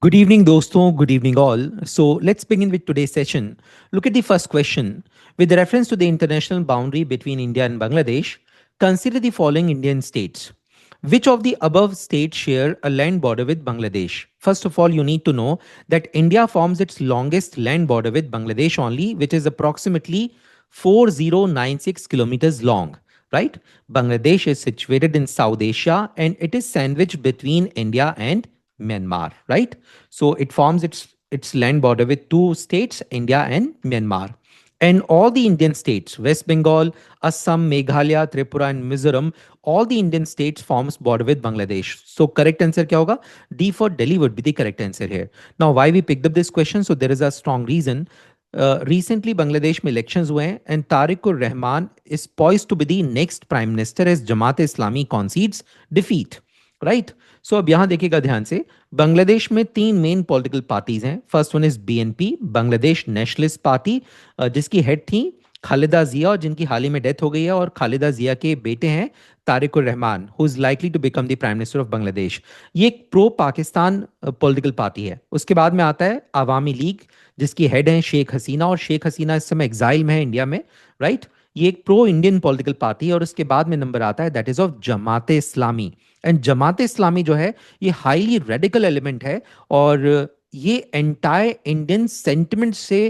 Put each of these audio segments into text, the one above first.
Good evening, dosto. Good evening, all. So let's begin with today's session. Look at the first question. With reference to the international boundary between India and Bangladesh, consider the following Indian states. Which of the above states share a land border with Bangladesh? First of all, you need to know that India forms its longest land border with Bangladesh only, which is approximately 4096 kilometers long. Right? Bangladesh is situated in South Asia and it is sandwiched between India and Myanmar, right? So it forms its land border with two states, India and Myanmar. And all the Indian states, West Bengal, Assam, Meghalaya, Tripura, and Mizoram, all the Indian states forms border with Bangladesh. So correct answer kya hoga? D for Delhi would be the correct answer here. Now, why we picked up this question? So there is a strong reason. Recently, Bangladesh में elections हुए हैं and Tariq Rahman is poised to be the next prime minister as Jamaat Islami concedes defeat. Right so अब यहां देखिएगा ध्यान से बांग्लादेश में तीन मेन पॉलिटिकल पार्टीज हैं first one is BNP Bangladesh nationalist party जिसकी हेड थी खालिदा जिया और जिनकी हाल ही में डेथ हो गई है और खालिदा जिया के बेटे हैं Tarique Rahman who is likely to become the prime minister of Bangladesh ये एक प्रो पाकिस्तान पॉलिटिकल पार्टी है उसके बाद में आता है आवामी लीग जिसकी हेड है शेख हसीना और शेख हसीना इस समय एग्जाइल में है इंडिया में राइट ये एक प्रो इंडियन पॉलिटिकल पार्टी है और उसके बाद में नंबर आता है that is of Jamaat Islami and Jamaat Islami जो है ये हाईली रेडिकल एलिमेंट है और ये एंटायर इंडियन सेंटिमेंट से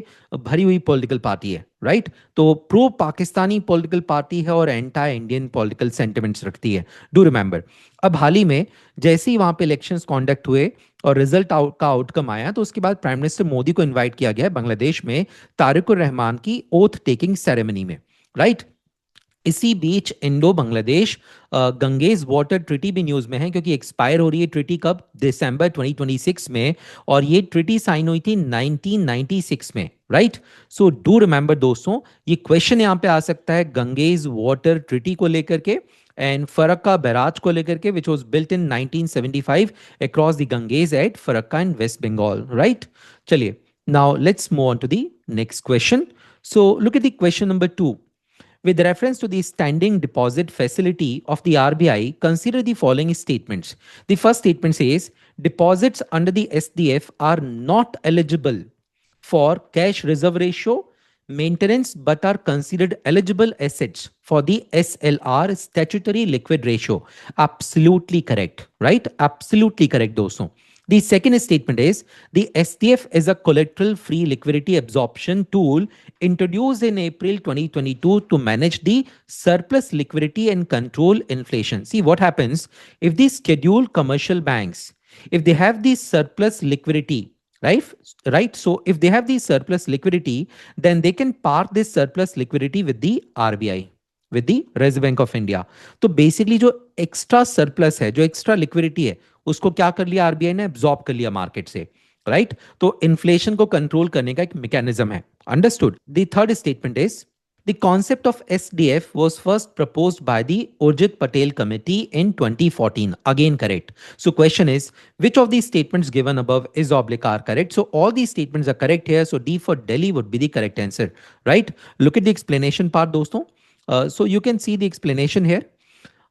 भरी हुई पॉलिटिकल पार्टी है राइट तो प्रो पाकिस्तानी पॉलिटिकल पार्टी है और एंटायर इंडियन पॉलिटिकल सेंटिमेंट्स रखती है डू रिमेंबर अब हाल ही में जैसे ही वहां पे इलेक्शंस कॉन्डक्ट हुए और रिजल्ट का आउटकम आया तो उसके बाद प्राइम मिनिस्टर मोदी को इनवाइट किया गया बांग्लादेश में तारिक रहमान की ओथ टेकिंग सेरेमनी में राइट इसी बीच Indo Bangladesh Ganges water treaty भी न्यूज में है क्योंकि एक्सपायर हो रही है ट्रिटी कब दिसंबर 2026 में और ये ट्रिटी साइन हुई थी 1996 में राइट सो डू रिमेंबर दोस्तों ये क्वेश्चन यहां पे आ सकता है गंगेज वाटर ट्रिटी को लेकर के एंड फरक्का बैराज को लेकर के which was built in 1975 across the Ganges at Farakka in West Bengal right चलिए now let's move on to the next question so look at the question number 2. With reference to the standing deposit facility of the RBI, consider the following statements. The first statement says deposits under the SDF are not eligible for cash reserve ratio maintenance but are considered eligible assets for the SLR statutory liquid ratio. Absolutely correct, right? Absolutely correct, दोस्तों. The second statement is the SDF is a collateral free liquidity absorption tool introduced in April 2022 to manage the surplus liquidity and control inflation. See what happens if the scheduled commercial banks, if they have the surplus liquidity, right? Right. So if they have the surplus liquidity, then they can park this surplus liquidity with the RBI. With the reserve bank of India तो basically जो extra surplus है जो extra liquidity है उसको क्या कर लिया RBI ने एब्जॉर्ब कर लिया मार्केट से राइट तो इन्फ्लेशन को कंट्रोल करने का एक मैकेनिज्म है understood the third statement is The concept of SDF was first proposed by the Urjit Patel Committee in 2014. Again, correct. So question is, which of these statements given above is oblique are correct? So all these statements are correct here. So D for Delhi would be the correct answer, right? Look at the explanation part, दोस्तों. So you can see the explanation here.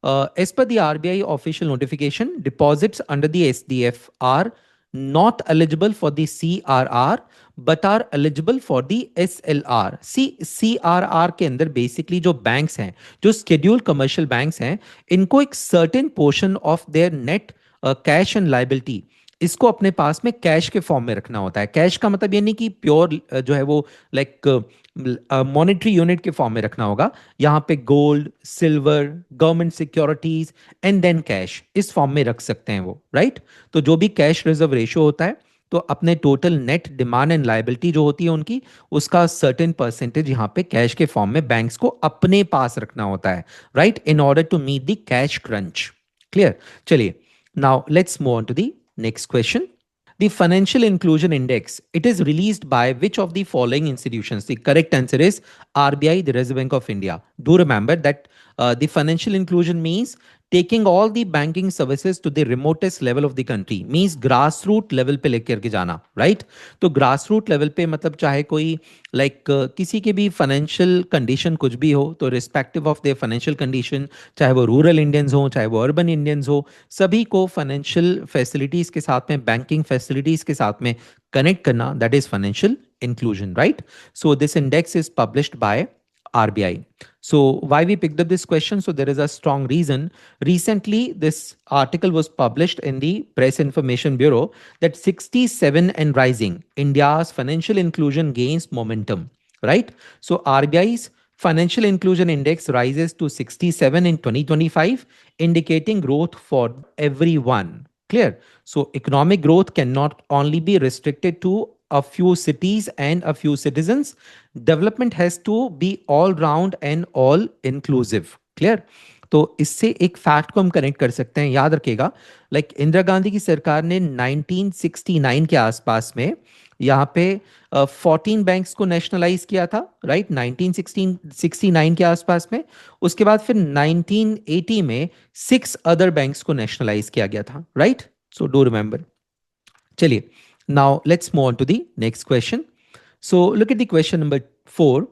As per the RBI official notification, deposits under the SDF are not eligible for the CRR but are eligible for the SLR. See CRR के अंदर basically जो banks हैं, जो scheduled commercial banks हैं, इनको एक certain portion of their net cash and liability इसको अपने पास में कैश के फॉर्म में रखना होता है कैश का मतलब ये नहीं कि प्योर जो है वो लाइक मॉनेटरी यूनिट के फॉर्म में रखना होगा यहाँ पे gold silver government securities and then cash इस फॉर्म में रख सकते हैं वो राइट तो जो भी कैश रिजर्व रेशियो होता है तो अपने total net demand and liability जो होती है उनकी उसका सर्टेन परसेंटेज यहाँ पे कैश के फॉर्म में बैंक्स को अपने पास रखना होता है right in order to meet the cash crunch clear चलिए now let's move on to the next question. The Financial Inclusion Index, it is released by which of the following institutions? The correct answer is RBI, the Reserve Bank of India. Do remember that the financial inclusion means taking all the banking services to the remotest level of the country means grassroots level पे लेकर के जाना, right? तो grassroots level पे मतलब चाहे कोई किसी के भी फाइनेंशियल कंडीशन कुछ भी हो, तो respective of their financial condition, चाहे वो रूरल इंडियंस हो चाहे वो अर्बन इंडियंस हो, सभी को फाइनेंशियल फैसिलिटीज के साथ में, बैंकिंग फैसिलिटीज के साथ में कनेक्ट करना, that is financial inclusion, right? So this index is published by RBI. So why we picked up this question? So there is a strong reason. Recently, this article was published in the Press Information Bureau that 67 and rising, India's financial inclusion gains momentum, right? So RBI's financial inclusion index rises to 67 in 2025, indicating growth for everyone. Clear? So economic growth cannot only be restricted to a few cities and a few citizens. Development has to be all round and all inclusive. Clear? तो इससे एक fact को हम connect कर सकते हैं, याद रखिएगा। इंदिरा गांधी की सरकार ने 1969 के आसपास में यहाँ पे 14 बैंक्स को नेशनलाइज किया था, राइट? 1969 के आसपास में। उसके बाद फिर 1980 में 6 अदर बैंक्स को नेशनलाइज किया गया था, राइट? So do remember. चलिए, now let's move on to the next question. So look at the question number 4.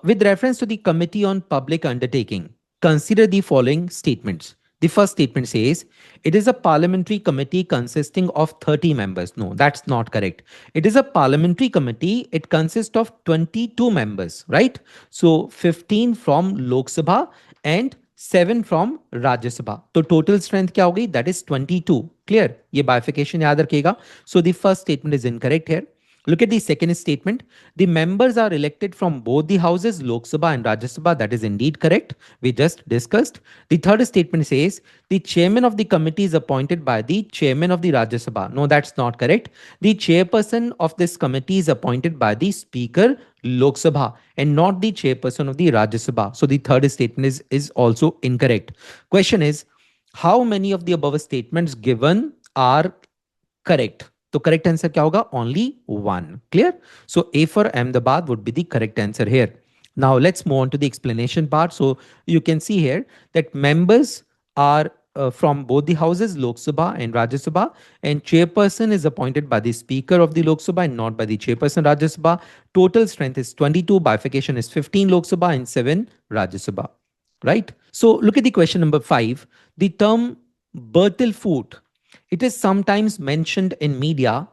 With reference to the Committee on Public Undertaking, consider the following statements. The first statement says, it is a parliamentary committee consisting of 30 members. No, that's not correct. It is a parliamentary committee. It consists of 22 members, right? So 15 from Lok Sabha and 7 from Rajya Sabha. So total strength क्या होगी? That is 22. Clear? ये bifurcation याद रखिएगा. So the first statement is incorrect here. Look at the second statement. The members are elected from both the houses, Lok Sabha and Rajya Sabha. That is indeed correct. We just discussed. The third statement says the chairman of the committee is appointed by the chairman of the Rajya Sabha. No, that's not correct. The chairperson of this committee is appointed by the speaker, Lok Sabha, and not the chairperson of the Rajya Sabha. So the third statement is also incorrect. Question is, how many of the above statements given are correct? तो correct answer क्या होगा? Only one. Clear? So A for Ahmedabad would be the correct answer here. Now let's move on to the explanation part. So you can see here that members are from both the houses, Lok Sabha and Rajya Sabha, and chairperson is appointed by the speaker of the Lok Sabha and not by the chairperson Rajya Sabha. Total strength is 22, bifurcation is 15 Lok Sabha and 7 Rajya Sabha. Right? So look at the question number 5. The term Bertil foot, it is sometimes mentioned in media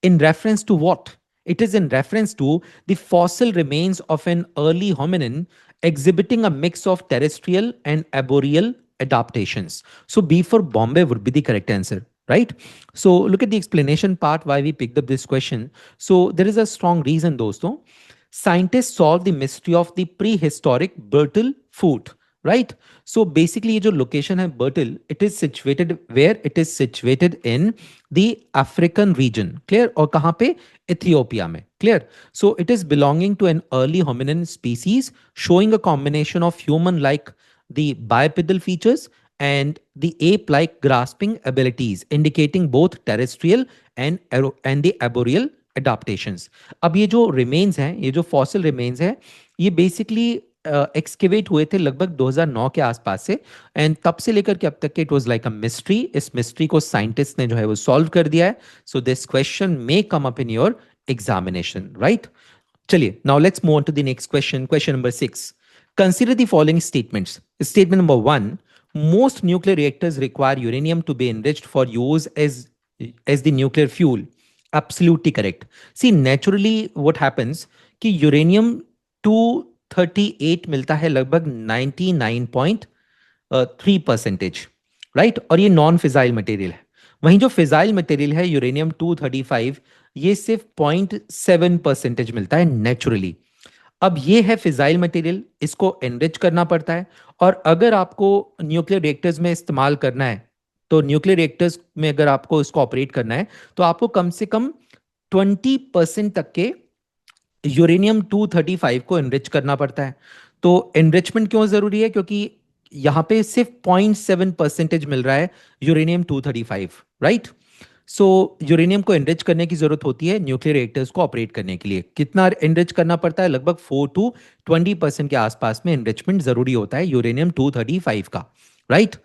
in reference to what? It is in reference to the fossil remains of an early hominin exhibiting a mix of terrestrial and arboreal adaptations. So B for Bombay would be the correct answer, right? So look at the explanation part why we picked up this question. So there is a strong reason, dosto. Scientists solved the mystery of the prehistoric Bertil foot. Right? So basically ये जो location है Bertil, it is situated where? It is situated in the African region. Clear? और कहाँ पे? Ethiopia में. Clear? So it is belonging to an early hominin species showing a combination of human-like the bipedal features and the ape-like grasping abilities, indicating both terrestrial and the arboreal adaptations. अब ये जो remains हैं, ये जो fossil remains हैं, ये basically excavate हुए थे लगभग 2009 के आसपास से, एंड तब से लेकर के अब तक के it was like a mystery. इस मिस्ट्री को साइंटिस्ट ने जो है वो सॉल्व कर दिया है. So this question may come up in your examination, right? चलिए, now let's move on to the next question. Question number 6. Consider the following statements. Statement number 1. Most nuclear reactors require uranium to be enriched for use as the nuclear fuel. Absolutely correct. See, naturally what happens कि uranium 238 मिलता है लगभग 99.3%, right? और ये non fissile material है. वहीं जो fissile material है यूरेनियम 235, ये सिर्फ 0.7% मिलता है नेचुरली. अब ये है फिजाइल मटेरियल, इसको एनरिच करना पड़ता है. और अगर आपको न्यूक्लियर रिएक्टर्स में इस्तेमाल करना है, तो न्यूक्लियर रिएक्टर्स में अगर आपको इसको ऑपरेट करना है, तो आपको कम से कम 20% तक के यूरेनियम 235 को एनरिच करना पड़ता है. तो एनरिचमेंट क्यों जरूरी है? क्योंकि यहां पे सिर्फ 0.7% मिल रहा है यूरेनियम 235, राइट? सो यूरेनियम को एनरिच करने की जरूरत होती है न्यूक्लियर रिएक्टर्स को ऑपरेट करने के लिए. कितना एनरिच करना पड़ता है? लगभग 4 to 20% के आसपास में एनरिचमेंट जरूरी होता है यूरेनियम 235 का. राइट।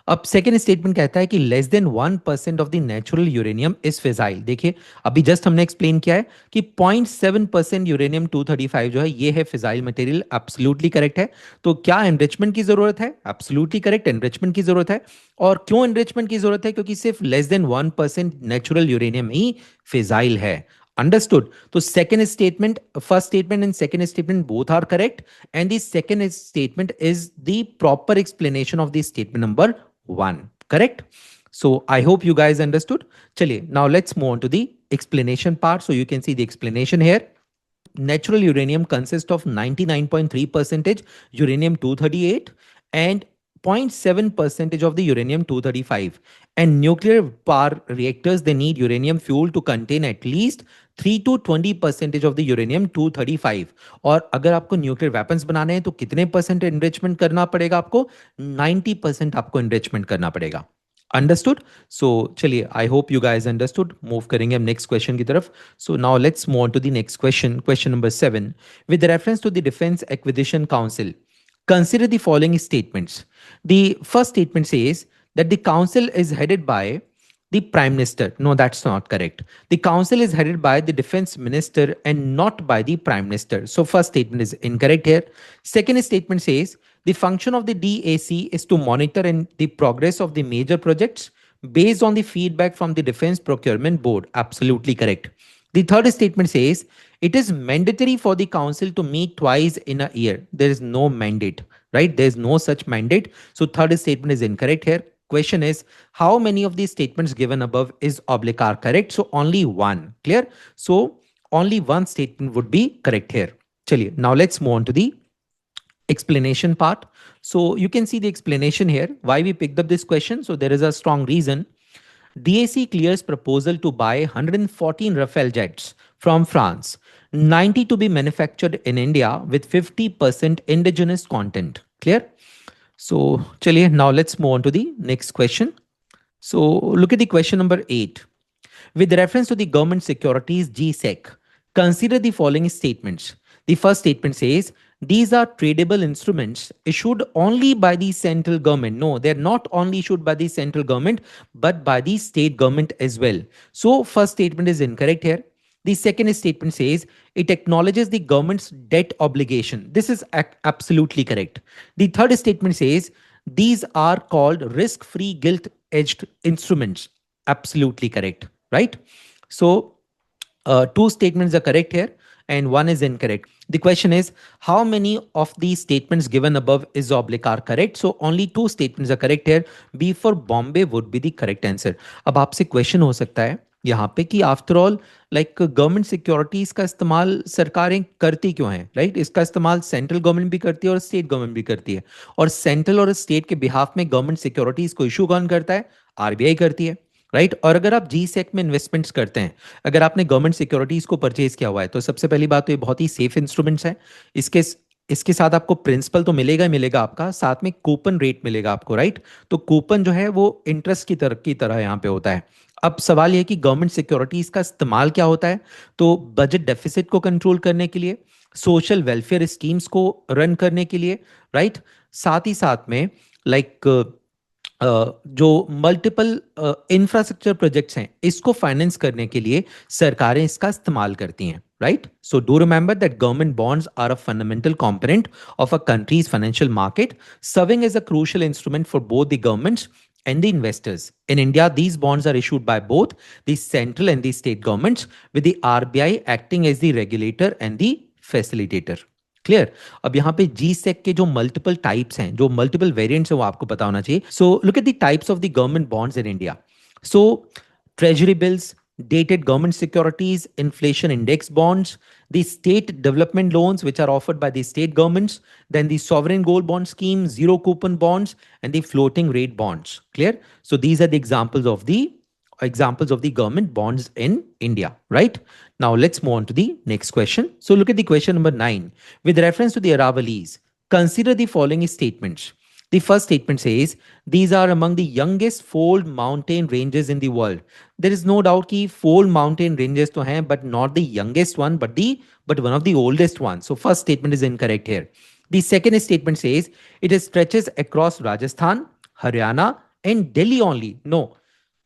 अब सेकेंड स्टेटमेंट कहता है कि less than 1% of the natural uranium is fissile. देखिए अभी जस्ट हमने एक्सप्लेन किया है कि 0.7% यूरेनियम 235 जो है ये है फिजाइल मटेरियल। एब्सोल्युटली करेक्ट है। तो क्या एनरिचमेंट की जरूरत है? एब्सोल्युटली करेक्ट, एनरिचमेंट की जरूरत है। और क्यों एनरिचमेंट की जरूरत है? क्योंकि सिर्फ लेस देन 1% नेचुरल यूरेनियम ही फिजाइल है। अंडरस्टूड। तो second statement, first statement and second statement both are correct, and the second statement is the proper explanation of the statement number 1, correct? So I hope you guys understood. Chaliye, now let's move on to the explanation part. So you can see the explanation here. Natural uranium consists of 99.3 percentage uranium 238 and 0.7 percentage of the uranium 235. And nuclear power reactors, they need uranium fuel to contain at least 3 to 20 percentage of the uranium 235. और अगर आपको nuclear weapons बनाने हैं तो कितने percent enrichment करना पड़ेगा आपको? 90% आपको एनरिचमेंट करना पड़ेगा। अंडरस्टूड। सो चलिए, I hope you guys understood. Move करेंगे हम नेक्स्ट क्वेश्चन की तरफ। So now let's move on to the next question, question number 7। With reference to the defence acquisition council, consider the following statements. The first statement says that the council is headed by the prime minister. No, that's not correct. The council is headed by the defense minister and not by the prime minister. So first statement is incorrect here. Second statement says the function of the DAC is to monitor and the progress of the major projects based on the feedback from the defense procurement board. Absolutely correct. The third statement says it is mandatory for the council to meet twice in a year. There is no mandate, right? There is no such mandate. So third statement is incorrect here. Question is, how many of these statements given above is oblique are correct? So only one. Clear? So only one statement would be correct here. Chaliye, now let's move on to the explanation part. So you can see the explanation here, why we picked up this question. So there is a strong reason. DAC clears proposal to buy 114 Rafale jets from France, 90 to be manufactured in India with 50% indigenous content. Clear? So, chaliye, now let's move on to the next question. So, look at the question number 8. With reference to the government securities GSEC, consider the following statements. The first statement says these are tradable instruments issued only by the central government. No, they're not only issued by the central government, but by the state government as well. So, first statement is incorrect here. The second statement says it acknowledges the government's debt obligation. This is absolutely correct. The third statement says these are called risk-free gilt-edged instruments. Absolutely correct, right? So two statements are correct here and one is incorrect. The question is, how many of these statements given above is oblique are correct? So only two statements are correct here. B for Bombay would be the correct answer. अब आपसे question हो सकता है यहाँ पे कि after all like government securities का इस्तेमाल सरकारें करती क्यों हैं, राइट? इसका इस्तेमाल सेंट्रल गवर्नमेंट भी करती है और स्टेट गवर्नमेंट भी करती है। और सेंट्रल और स्टेट के बिहाफ में गवर्नमेंट सिक्योरिटीज को इशू कौन करता है? आरबीआई करती है, राइट? और अगर आप जी सेक में इन्वेस्टमेंट्स करते हैं, अगर आपने गवर्नमेंट सिक्योरिटीज को परचेज किया हुआ है, तो सबसे पहली बात तो ये बहुत ही सेफ इंस्ट्रूमेंट्स हैं। इसके इसके साथ आपको प्रिंसिपल तो मिलेगा ही मिलेगा, आपका साथ में कूपन रेट मिलेगा आपको, राइट? तो कूपन जो है वो इंटरेस्ट की तरह यहाँ पे होता है। अब सवाल यह है कि गवर्नमेंट सिक्योरिटीज का इस्तेमाल क्या होता है? तो बजट डेफिसिट को कंट्रोल करने के लिए, सोशल वेलफेयर स्कीम्स को रन करने के लिए, राइट? साथ ही साथ में लाइक जो मल्टीपल इंफ्रास्ट्रक्चर प्रोजेक्ट्स हैं इसको फाइनेंस करने के लिए सरकारें इसका इस्तेमाल करती हैं, right? So do remember that government bonds are a fundamental component of a country's financial market, serving as a crucial instrument for both the governments and the investors. In India, these bonds are issued by both the central and the state governments, with the RBI acting as the regulator and the facilitator. Clear? अब यहाँ पे जी सेक के जो multiple types हैं, जो multiple variants हैं, वो आपको पता होना चाहिए। सो look at the types of the government bonds in India. So treasury bills, dated government securities, inflation index bonds, the state development loans which are offered by the state governments, then the sovereign gold bond scheme, zero coupon bonds, and the floating rate bonds. Clear? So these are the examples of the government bonds in India, right? Now let's move on to the next question. So look at the question number 9. With reference to the Aravallis, consider the following statements. The first statement says these are among the youngest fold mountain ranges in the world. There is no doubt कि fold mountain ranges तो हैं, but not the youngest one, but one of the oldest ones. So first statement is incorrect here. The second statement says it stretches across Rajasthan, Haryana, and Delhi only. No,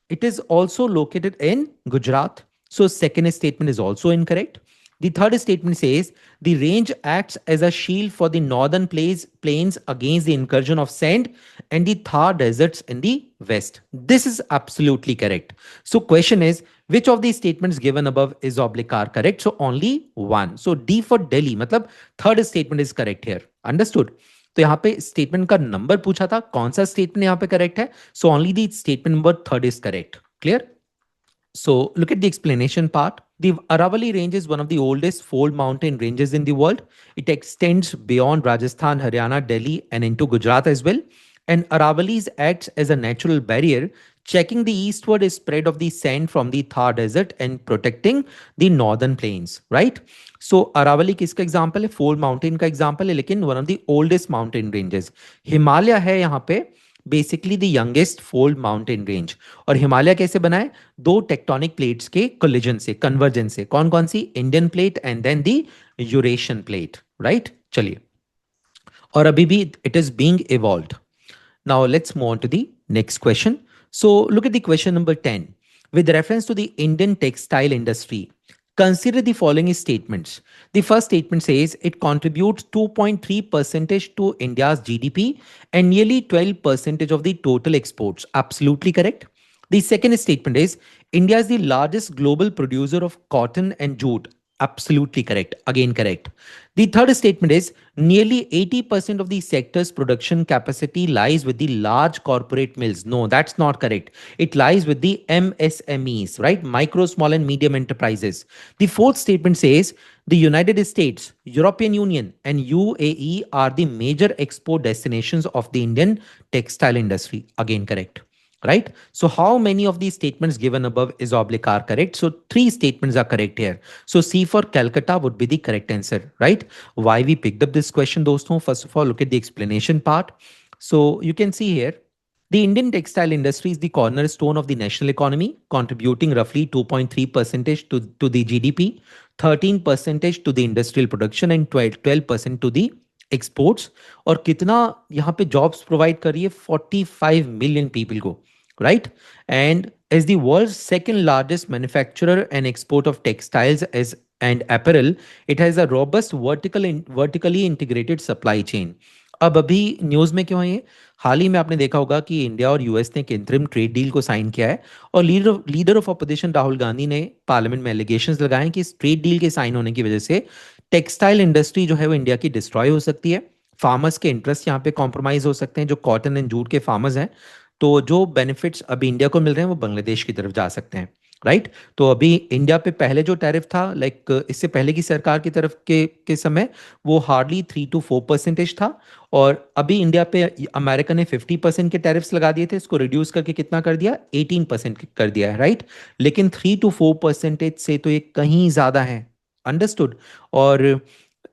it is also located in Gujarat. So second statement is also incorrect. The third statement says the range acts as a shield for the northern plains against the incursion of sand and the Thar deserts in the west. This is absolutely correct. So question is, which of these statements given above is oblique are correct? So only one. So D for Delhi, मतलब third statement is correct here. Understood? तो यहाँ पे statement का number पूछा था, कौन सा statement यहाँ पे करेक्ट है? So only the statement number third is correct. Clear? So look at the explanation part. The Aravalli range is one of the oldest fold mountain ranges in the world. It extends beyond Rajasthan, Haryana, Delhi, and into Gujarat as well. And Aravallis acts as a natural barrier, checking the eastward spread of the sand from the Thar Desert and protecting the northern plains. Right? So Aravalli किसका example है? Fold mountain का example है, लेकिन one of the oldest mountain ranges. Himalaya है यहाँ पे basically the youngest fold mountain range. और हिमालय कैसे बना है? दो टेक्टोनिक प्लेट्स के कोलिजन से, कन्वर्जन से. कौन कौन सी? Indian plate and then the Eurasian plate. Right? चलिए. और अभी भी it is being evolved. Now let's move on to the next question. So look at the question number 10. With reference to the Indian textile industry, consider the following statements. The first statement says it contributes 2.3 percentage to India's GDP and nearly 12 percentage of the total exports. Absolutely correct. The second statement is India is the largest global producer of cotton and jute. Absolutely correct. Again, correct. The third statement is nearly 80% of the sector's production capacity lies with the large corporate mills. No, that's not correct. It lies with the MSMEs, right? Micro, small, and medium enterprises. The fourth statement says the United States, European Union, and UAE are the major export destinations of the Indian textile industry. Again, correct. Right? So how many of these statements given above is oblique are correct? So three statements are correct here. So C for Calcutta would be the correct answer, right? Why we picked up this question, doston? First of all, look at the explanation part. So you can see here, the Indian textile industry is the cornerstone of the national economy, contributing roughly 2.3 percentage to the GDP, 13 percentage to the industrial production, and 12% to the exports. और कितना यहाँ पे jobs provide कर रही है? 45 million people को, right? And as the world's second largest manufacturer and export of textiles as and apparel, it has a robust vertically integrated supply chain. अब अभी न्यूज में क्यों है ये? हाल ही में आपने देखा होगा कि इंडिया और यूएस ने एक इंटरिम ट्रेड डील को साइन किया है, और leader of opposition Rahul Gandhi ने पार्लियामेंट में एलिगेशंस लगाए कि इस ट्रेड डील के साइन होने की वजह से टेक्सटाइल इंडस्ट्री जो है वो इंडिया की डिस्ट्रॉय हो सकती है. फार्मर्स के इंटरेस्ट यहाँ पे कॉम्प्रोमाइज हो सकते हैं, जो कॉटन एंड जूट के फार्मर्स हैं. तो जो बेनिफिट्स अभी इंडिया को मिल रहे हैं वो बांग्लादेश की तरफ जा सकते हैं. राइट? तो अभी इंडिया पे पहले जो टैरिफ था, लाइक इससे पहले की सरकार की तरफ के समय, वो हार्डली 3 to 4% था. और अभी इंडिया पे अमेरिका ने 50% के टैरिफ्स लगा दिए थे, इसको रिड्यूस करके कितना कर दिया? 18% कर दिया है. राइट? लेकिन 3 to 4% से तो ये कहीं ज्यादा है. अंडरस्टूड? और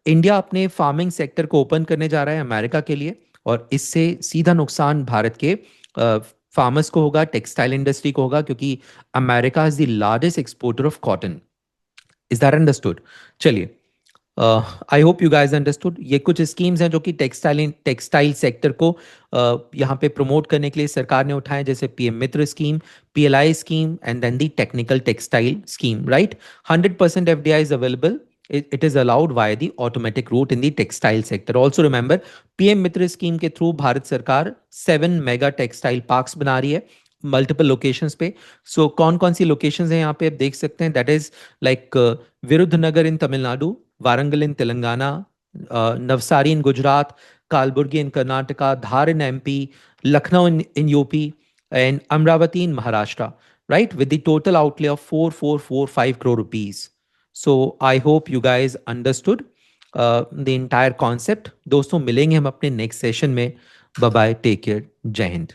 इंडिया अपने फार्मिंग सेक्टर को ओपन करने जा रहा है अमेरिका के लिए, और इससे सीधा नुकसान भारत के फार्मर्स को होगा, टेक्सटाइल इंडस्ट्री को होगा, क्योंकि America is the largest exporter of cotton. Is that understood? चलिए, I hope you guys understood. ये कुछ स्कीम्स हैं जो कि टेक्सटाइल सेक्टर को यहाँ पे प्रमोट करने के लिए सरकार ने उठाए, जैसे PM Mitra scheme, PLI scheme, and then the technical textile scheme. Right? 100% FDI is available. It is allowed via the automatic route in the textile sector. Also remember, PM Mitra scheme के थ्रू भारत सरकार 7 mega textile parks बना रही है multiple locations पे. सो कौन कौन सी locations हैं यहाँ पे आप देख सकते हैं. That is like Virudhunagar in Tamil Nadu, Warangal in Telangana, Navsari in Gujarat, Kalaburagi in Karnataka, Dhar in MP, Lucknow in UP, and Amravati in Maharashtra, right? With the total outlay of 4445 crore rupees. So I hope you guys understood the entire concept. दोस्तों मिलेंगे हम अपने next session में. Bye bye, take care, जय हिंद.